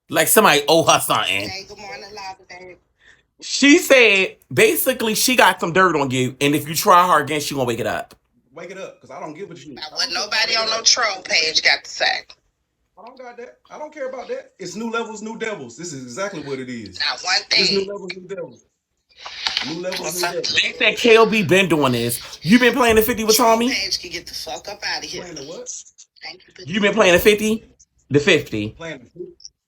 Like somebody owe her something. Hey, good morning, Lava Baby. She said basically she got some dirt on you, and if you try her again, she gonna wake it up. Wake it up, because I don't give what you. Now, what nobody on no troll page got to say. I don't got that. I don't care about that. It's new levels, new devils. This is exactly what it is. Now, one It's new thing. levels, new devils. New levels, What's new up? devils. They said KOB been doing this. You been playing the 50 with Troll Tommy? page can get the fuck up out of here. Playing the what? Thank you for You been playing the 50? The 50. Playing the 50?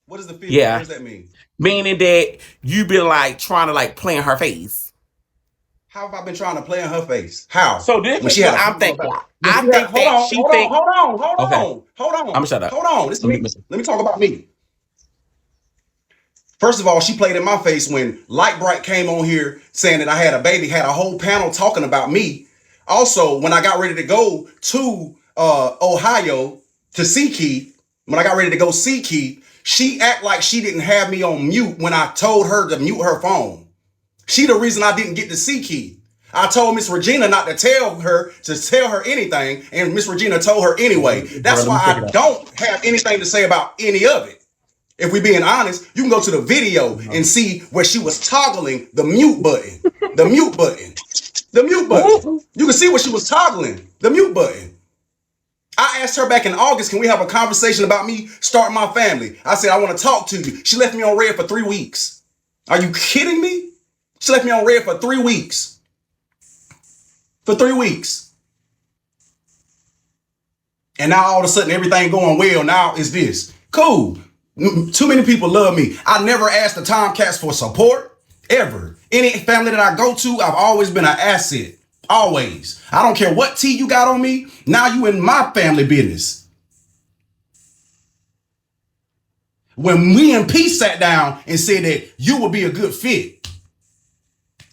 What is the 50? Yeah. What does that mean? Meaning that you been like trying to like play in her face. How have I been trying to play in her face? How? So this When is she had what a I'm thinking. hold I think on, that she think. hold on, Okay, hold I'm on, gonna shut up. hold on. This is me. Let me talk about me. First of all, she played in my face when Light Bright came on here saying that I had a baby, had a whole panel talking about me. Also, when I got ready to go to Ohio to see Keith, when I got ready to go see Keith, she act like she didn't have me on mute when I told her to mute her phone. She the reason I didn't get to see Keith. I told Ms Regina not to tell her anything, and Ms Regina told her anyway. That's why I don't have anything to say about any of it. If we being honest, you can go to the video and see where she was toggling the mute button. The mute button. The mute button. You can see where she was toggling the mute button. I asked her back in August, can we have a conversation about me starting my family? I said, I want to talk to you. She left me on red for 3 weeks. Are you kidding me? She left me on red for 3 weeks. For 3 weeks. And now all of a sudden everything going well. Now is this. Cool. Too many people love me. I never asked the TomCats for support, ever. Any family that I go to, I've always been an asset. Always. I don't care what tea you got on me. Now you in my family business. When me and P sat down and said that you would be a good fit.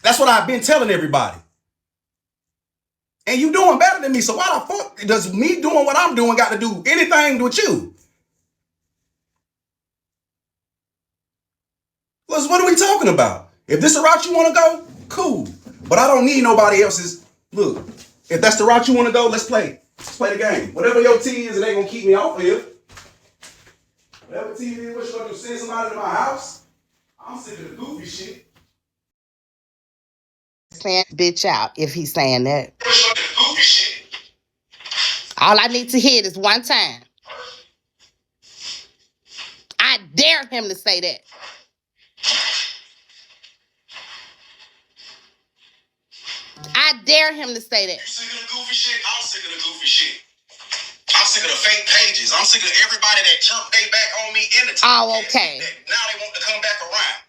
That's what I've been telling everybody. And you doing better than me. So why the fuck does me doing what I'm doing got to do anything with you? What are we talking about? If this is the route you want to go, cool. But I don't need nobody else's. Look, if that's the route you want to go, let's play. Let's play the game. Whatever your tea is, it ain't going to keep me off of here. Whatever tea it is, what you going to do? Send somebody to my house? I'm sick of the goofy shit. Saying bitch out if he's saying that. All I need to hear is one time. I dare him to say that. I dare him to say that. You sick of the goofy shit? I'm sick of the goofy shit. I'm sick of the fake pages. I'm sick of everybody that turned their back on me in the time. Oh, okay. Now they want to come back around.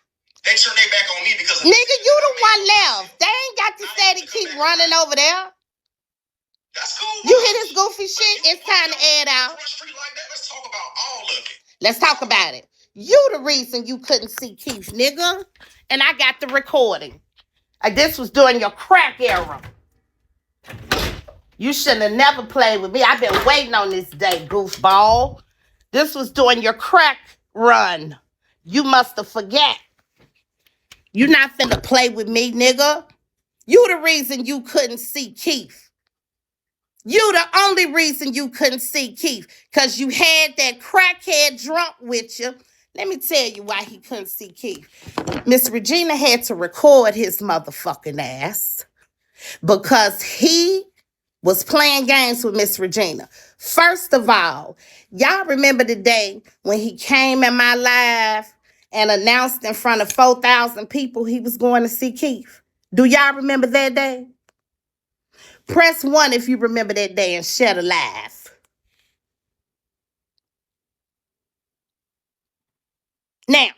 They turn their back on me because of nigga, you the one left. They ain't got to say to keep running over there. That's cool. You hear this goofy shit? It's time to add out. Let's talk about all of it. Let's talk about it. You the reason you couldn't see Keith, nigga. And I got the recording. This was during your crack era. You shouldn't have never played with me. I've been waiting on this day, goofball. This was during your crack run. You must have forget. You not finna play with me, nigga. You the reason you couldn't see Keith. You the only reason you couldn't see Keith. Because you had that crackhead drunk with you. Let me tell you why he couldn't see Keith. Ms Regina had to record his motherfucking ass. Because he was playing games with Ms Regina. First of all, y'all remember the day when he came in my live and announced in front of 4,000 people he was going to see Keith? Do y'all remember that day? Press 1 if you remember that day and share a live. Now,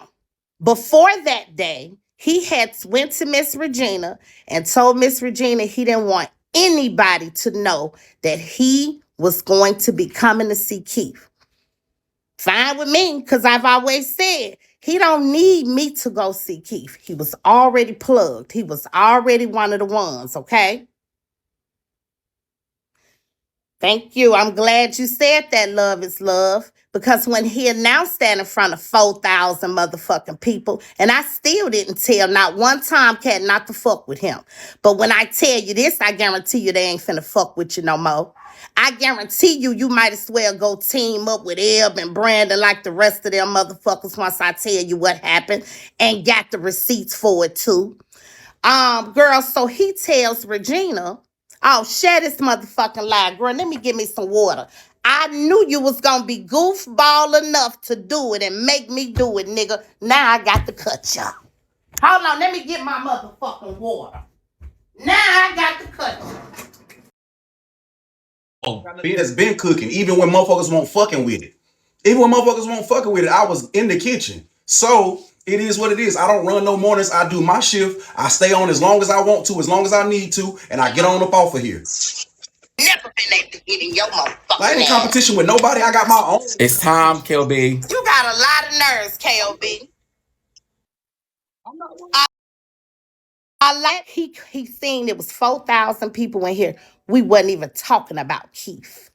before that day, he had went to Ms Regina and told Ms Regina he didn't want anybody to know that he was going to be coming to see Keith. Fine with me, because I've always said he don't need me to go see Keith. He was already plugged. He was already one of the ones, okay? Thank you. I'm glad you said that love is love. Because when he announced that in front of 4,000 motherfucking people, and I still didn't tell not one TomCat not to fuck with him. But when I tell you this, I guarantee you they ain't finna fuck with you no more. I guarantee you, you might as well go team up with Eb and Brandon like the rest of them motherfuckers once I tell you what happened and got the receipts for it too. Girl, so he tells Regina, oh, share this motherfucking lie. Girl, let me get me some water. I knew you was gonna be goofball enough to do it and make me do it, nigga. Now I got to cut you. Hold on, let me get my motherfucking water. Now I got to cut you. It's been cooking, even when motherfuckers won't fucking with it. Even when motherfuckers won't fucking with it, I was in the kitchen. So it is what it is. I don't run no mornings. I do my shift. I stay on as long as I want to, as long as I need to, and I get on up off of here. Never been able to get in your motherfucking I ain't in competition with nobody. I got my own. It's time, KOB. You got a lot of nerves, KOB. I like he seen it was 4,000 people in here. We wasn't even talking about Keith.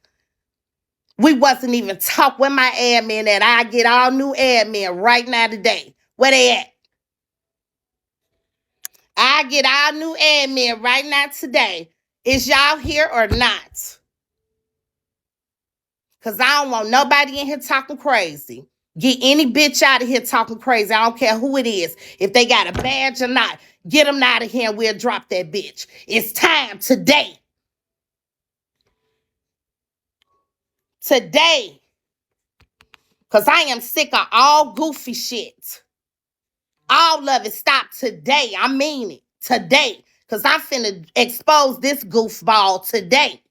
We wasn't even talking. Where my admin at? I get all new admin right now today. Where they at? I get all new admin right now today. Is y'all here or not? Because I don't want nobody in here talking crazy. Get any bitch out of here talking crazy. I don't care who it is. If they got a badge or not, get them out of here and we'll drop that bitch. It's time today. Today. Because I am sick of all goofy shit. All of it stop today. I mean it. Today. Because I'm finna expose this goofball today.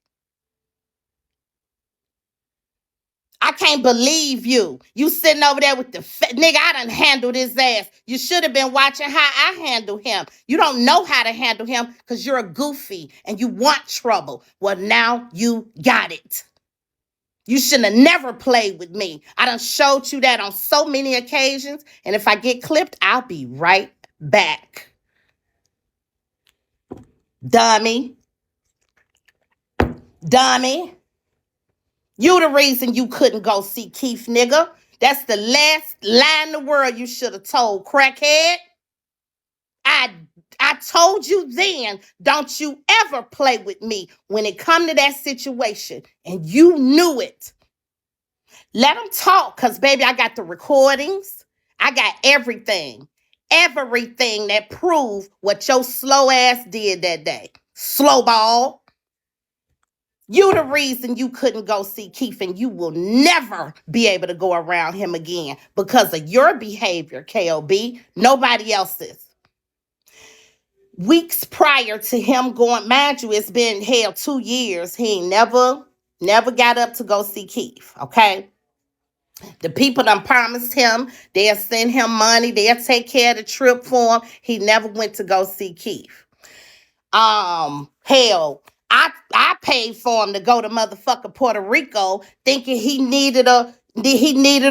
I can't believe you. You sitting over there with the nigga, I done handled his ass. You should have been watching how I handle him. You don't know how to handle him because you're a goofy and you want trouble. Well, now you got it. You shouldn't have never played with me. I done showed you that on so many occasions. And if I get clipped, I'll be right back. Dummy. Dummy. You the reason you couldn't go see Keith, nigga. That's the last lie in the world you should have told, crackhead. I told you then, don't you ever play with me when it come to that situation. And you knew it. Let them talk, because, baby, I got the recordings. I got everything. Everything that prove what your slow ass did that day. Slow ball. You the reason you couldn't go see Keith, and you will never be able to go around him again because of your behavior, KOB. Nobody else's. Weeks prior to him going, mind you, it's been 2 years. He ain't never got up to go see Keith, okay? The people done promised him they'll send him money, they'll take care of the trip for him. He never went to go see Keith. Hell, I paid for him to go to motherfucking Puerto Rico thinking he needed a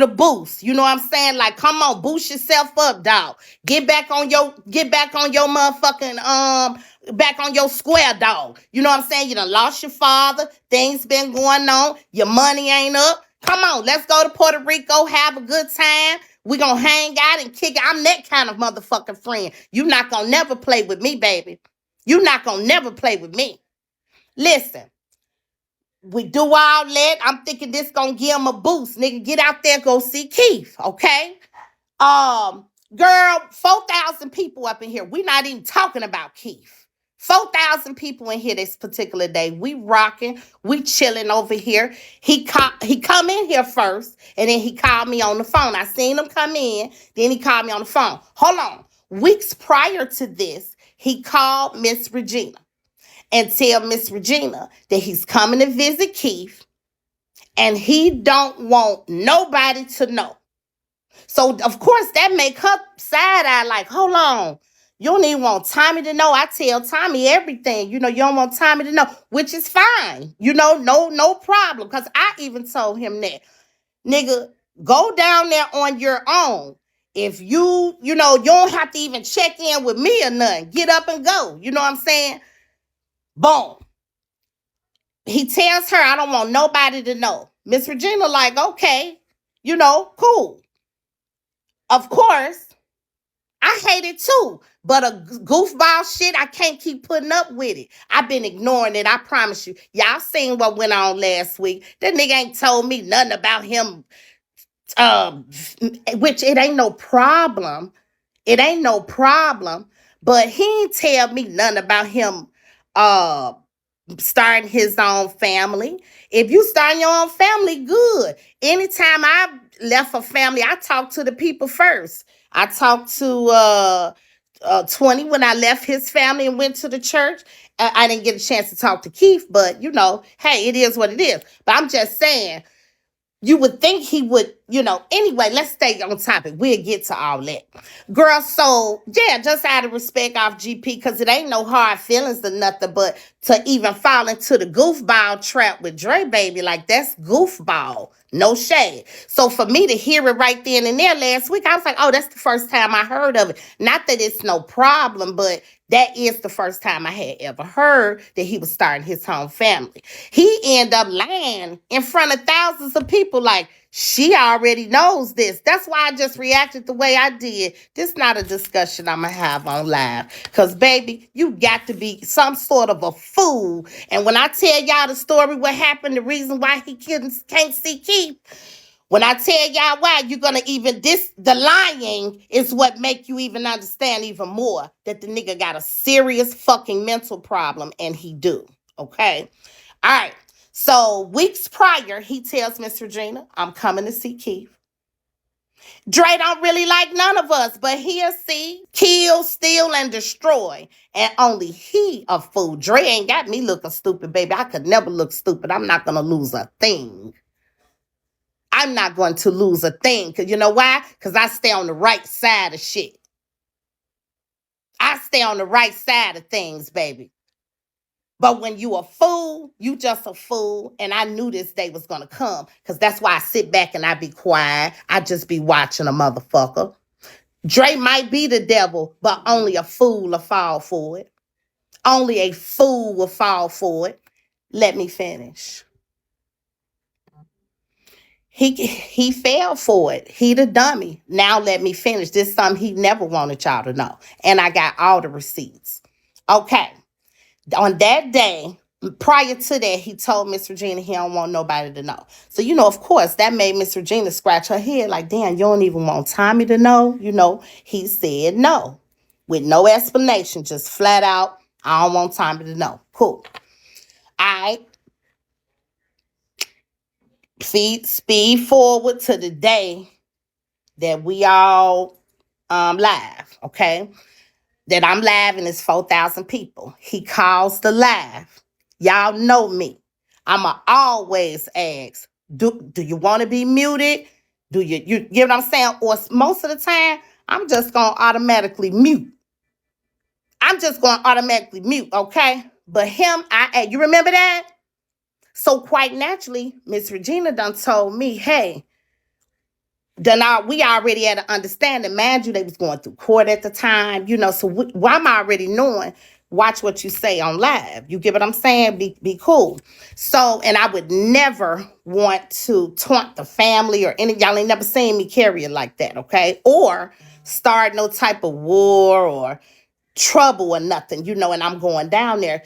boost. You know what I'm saying? Like, come on, boost yourself up, dog. Get back on your motherfucking back on your square, dog. You know what I'm saying? You done lost your father. Things been going on. Your money ain't up. Come on, let's go to Puerto Rico, have a good time. We gonna hang out and kick it. I'm that kind of motherfucking friend. You not gonna never play with me, baby. You not gonna never play with me. Listen, we do all that. I'm thinking this gonna give him a boost. Nigga, get out there, go see Keith, okay? Girl, 4,000 people up in here. We not even talking about Keith. 4,000 people in here this particular day. We rocking. We chilling over here. He come in here first, and then he called me on the phone. I seen him come in, then he called me on the phone. Hold on. Weeks prior to this, he called Ms Regina and tell Ms Regina that he's coming to visit Keith, and he don't want nobody to know. So, of course, that make her side-eye like, hold on. You don't even want Tommy to know. I tell Tommy everything. You know, you don't want Tommy to know, which is fine. You know, no problem. Because I even told him that. Nigga, go down there on your own. If you don't have to even check in with me or nothing. Get up and go. You know what I'm saying? Boom. He tells her, I don't want nobody to know. Miss Regina like, okay. You know, cool. Of course, I hate it too. But a goofball shit, I can't keep putting up with it. I've been ignoring it, I promise you. Y'all seen what went on last week. That nigga ain't told me nothing about him, which it ain't no problem. It ain't no problem. But he ain't tell me nothing about him uh starting his own family. If you start your own family, good. Anytime I left a family, I talked to the people first. I talked to 20 when I left his family and went to the church. I didn't get a chance to talk to Keith, but you know, hey, it is what it is. But I'm just saying, you would think he would, you know. Anyway, let's stay on topic. We'll get to all that. Girl, so, yeah, just out of respect off GP, because it ain't no hard feelings or nothing, but to even fall into the goofball trap with Dre, baby, like, that's goofball. No shade. So for me to hear it right then and there last week, I was like, oh, that's the first time I heard of it. Not that it's no problem, but that is the first time I had ever heard that he was starting his home family. He ended up lying in front of thousands of people like, she already knows this. That's why I just reacted the way I did. This not a discussion I'm going to have on live. Because, baby, you got to be some sort of a fool. And when I tell y'all the story, what happened, the reason why he can't see Keith, when I tell y'all why, you're going to the lying is what make you even understand even more that the nigga got a serious fucking mental problem, and he do. Okay? All right. So weeks prior, he tells Ms Regina, I'm coming to see Keith. Dre don't really like none of us, but he'll see, kill, steal, and destroy. And only he a fool. Dre ain't got me looking stupid, baby. I could never look stupid. I'm not going to lose a thing. I'm not going to lose a thing. Because you know why? Because I stay on the right side of shit. I stay on the right side of things, baby. But when you a fool, you just a fool. And I knew this day was going to come. Because that's why I sit back and I be quiet. I just be watching a motherfucker. Dre might be the devil, but only a fool will fall for it. Only a fool will fall for it. Let me finish. He fell for it. He the dummy. Now let me finish. This is something he never wanted y'all to know. And I got all the receipts. Okay. On that day, prior to that, he told Ms Regina he don't want nobody to know. So, you know, of course, that made Ms Regina scratch her head like, damn, you don't even want Tommy to know? You know, he said no. With no explanation, just flat out, I don't want Tommy to know. Cool. I speed forward to the day that we all live, okay? That I'm live and it's 4,000 people. He calls the live. Y'all know me. I'ma always ask, do you want to be muted? Do you get what I'm saying? Or most of the time, I'm just gonna automatically mute. I'm just gonna automatically mute, okay? But him, you remember that? So quite naturally, Miss Regina done told me, hey, we already had an understanding. Mind you, they was going through court at the time, you know, so I'm already knowing, watch what you say on live. You get what I'm saying? Be cool. So, and I would never want to taunt the family or any, y'all ain't never seen me carry it like that, okay? Or start no type of war or trouble or nothing, you know, and I'm going down there.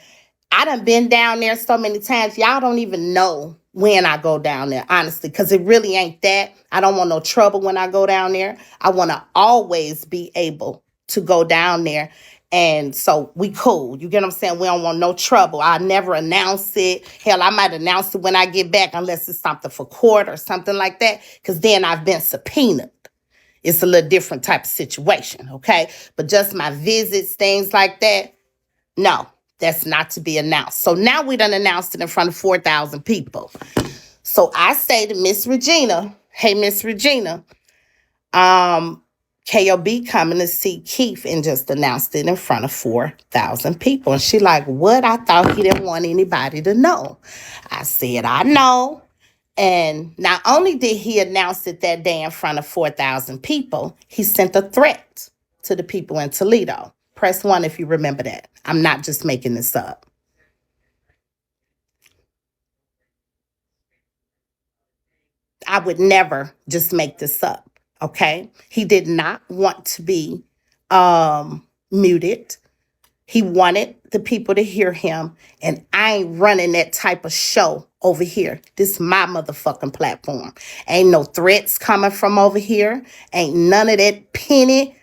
I done been down there so many times. Y'all don't even know when I go down there, honestly, because it really ain't that. I don't want no trouble when I go down there. I want to always be able to go down there. And so we cool. You get what I'm saying? We don't want no trouble. I never announce it. Hell, I might announce it when I get back unless it's something for court or something like that, because then I've been subpoenaed. It's a little different type of situation, okay? But just my visits, things like that, no. That's not to be announced. So now we done announced it in front of 4,000 people. So I say to Miss Regina, hey, Miss Regina, KOB coming to see Keith, and just announced it in front of 4,000 people. And she like, what? I thought he didn't want anybody to know. I said, I know. And not only did he announce it that day in front of 4,000 people, he sent a threat to the people in Toledo. Press 1 if you remember that. I'm not just making this up. I would never just make this up, okay? He did not want to be muted. He wanted the people to hear him, and I ain't running that type of show over here. This is my motherfucking platform. Ain't no threats coming from over here. Ain't none of that penny,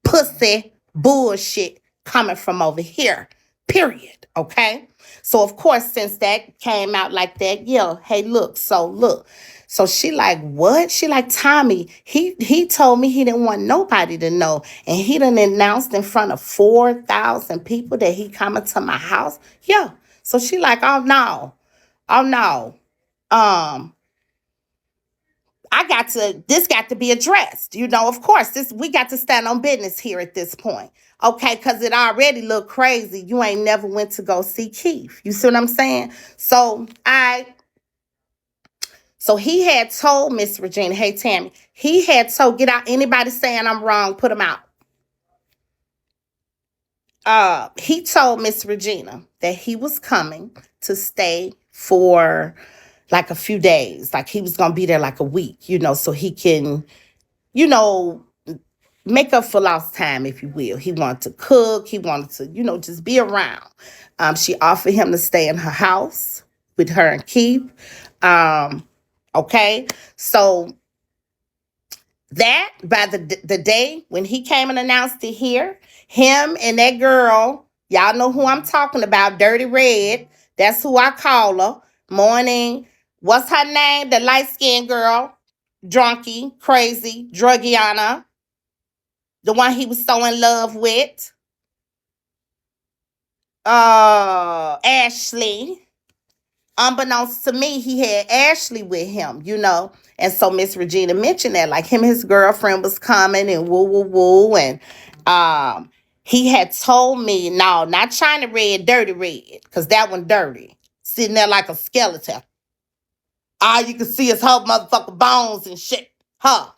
pussy bullshit coming from over here. Period. Okay? So, of course, since that came out like that, yeah, hey, look. So she like, what? She like, Tommy, he told me he didn't want nobody to know. And he done announced in front of 4,000 people that he coming to my house. Yeah. So she like, oh, no. Oh, no. This got to be addressed. You know, of course, we got to stand on business here at this point. Okay, because it already looked crazy. You ain't never went to go see Keith. You see what I'm saying? So he had told Ms Regina, hey, Tammy, he had told, get out, anybody saying I'm wrong, put them out. He told Ms Regina that he was coming to stay for like a few days. Like he was going to be there like a week, you know, so he can, you know, make up for lost time, if you will. He wanted to cook. He wanted to, you know, just be around. She offered him to stay in her house with her and Keith. Okay, so that by the day when he came and announced it here, him and that girl, y'all know who I'm talking about, Dirty Red. That's who I call her. Morning. What's her name? The light-skinned girl. Drunky, crazy, druggiana. The one he was so in love with. Ashley. Unbeknownst to me, he had Ashley with him, you know. And so Miss Regina mentioned that, like him and his girlfriend was coming and woo, woo, woo. And he had told me, no, not China Red, Dirty Red, because that one dirty. Sitting there like a skeleton. All you can see is her motherfucking bones and shit. Her.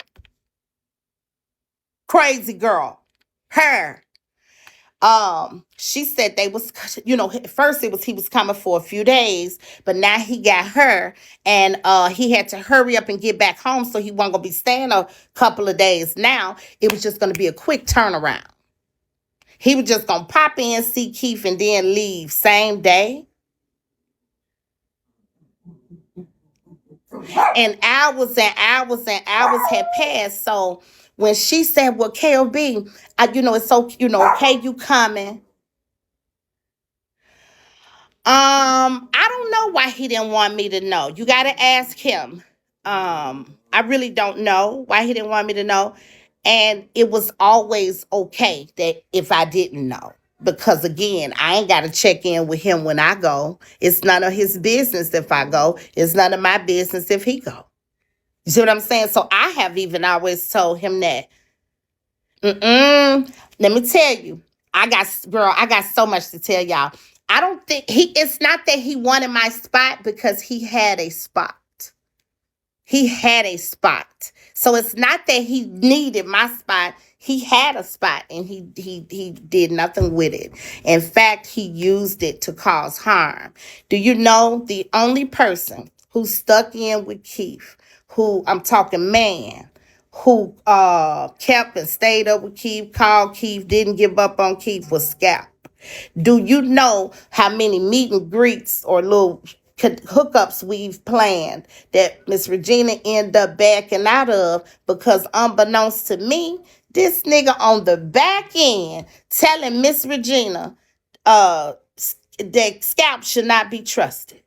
Crazy girl. Her. She said they was, you know, at first he was coming for a few days, but now he got her, and he had to hurry up and get back home, so he wasn't gonna be staying a couple of days. Now it was just gonna be a quick turnaround. He was just gonna pop in, see Keith, and then leave same day. And hours and hours and hours had passed. So when she said, well, KOB, you know, it's so, you know, okay, you coming. I don't know why he didn't want me to know. You got to ask him. I really don't know why he didn't want me to know. And it was always okay that if I didn't know. Because again, I ain't got to check in with him when I go. It's none of his business if I go. It's none of my business if he go. You see what I'm saying? So I have even always told him that. Let me tell you, I got so much to tell y'all. I don't think it's not that he wanted my spot, because he had a spot. He had a spot. So it's not that he needed my spot. He had a spot, and he did nothing with it. In fact, he used it to cause harm. Do you know the only person who stuck in with Keith, who I'm talking man, who kept and stayed up with Keith, called Keith, didn't give up on Keith, was Scalp? Do you know how many meet and greets or little hookups we've planned that Ms Regina ended up backing out of, because unbeknownst to me, this nigga on the back end telling Ms Regina that Scalp should not be trusted.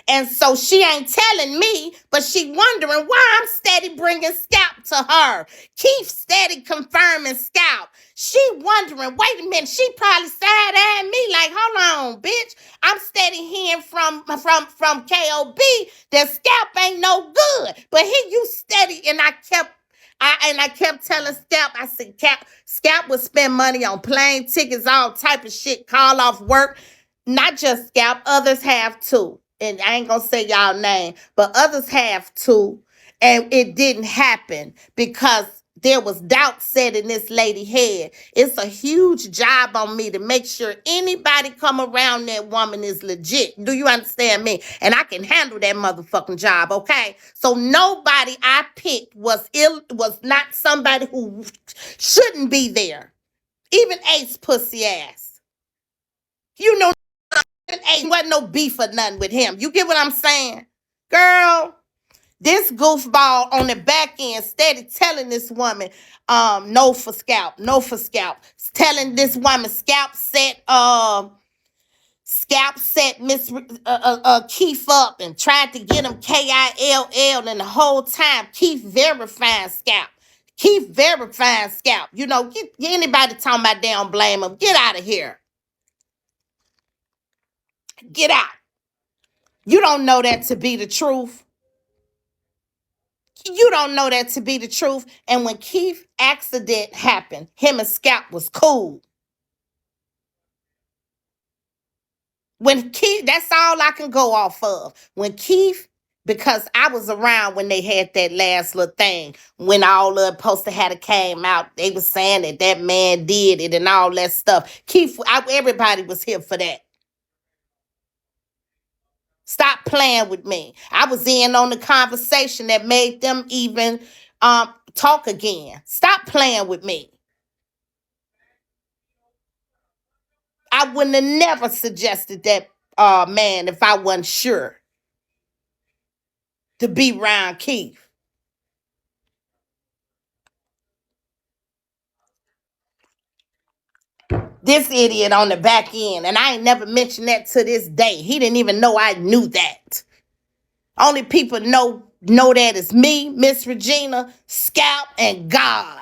And so she ain't telling me, but she wondering why I'm steady bringing Scalp to her. Keith steady confirming Scalp. She wondering, wait a minute, she probably side-eyeing me like, hold on, bitch. I'm steady hearing from KOB that Scalp ain't no good. But here you steady, and I kept telling Scalp, I said, Scalp would spend money on plane tickets, all type of shit, call off work. Not just Scalp, others have too. And I ain't gonna say y'all name, but others have too. And it didn't happen because there was doubt set in this lady's head. It's a huge job on me to make sure anybody come around that woman is legit. Do you understand me? And I can handle that motherfucking job, okay? So nobody I picked was not somebody who shouldn't be there. Even Ace pussy ass. You know, Ace wasn't no beef or nothing with him. You get what I'm saying? Girl, this goofball on the back end steady telling this woman, no for scalp, no for scalp. Telling this woman scalp set Miss Keith up and tried to get him KILL, and the whole time Keith verifying scalp. Keith verifying scalp. You know, get anybody talking about they don't blame him. Get out of here. Get out. You don't know that to be the truth. You don't know that to be the truth. And when Keith accident happened, him and Scalp was cool. When Keith, that's all I can go off of. When Keith, because I was around when they had that last little thing, when all the poster had came out, they was saying that man did it and all that stuff. Keith, everybody was here for that. Stop playing with me. I was in on the conversation that made them even talk again. Stop playing with me. I wouldn't have never suggested that man if I wasn't sure to be around Keith. This idiot on the back end, and I ain't never mentioned that to this day. He didn't even know I knew that. Only people know that is me, Ms Regina, Scalp, and God.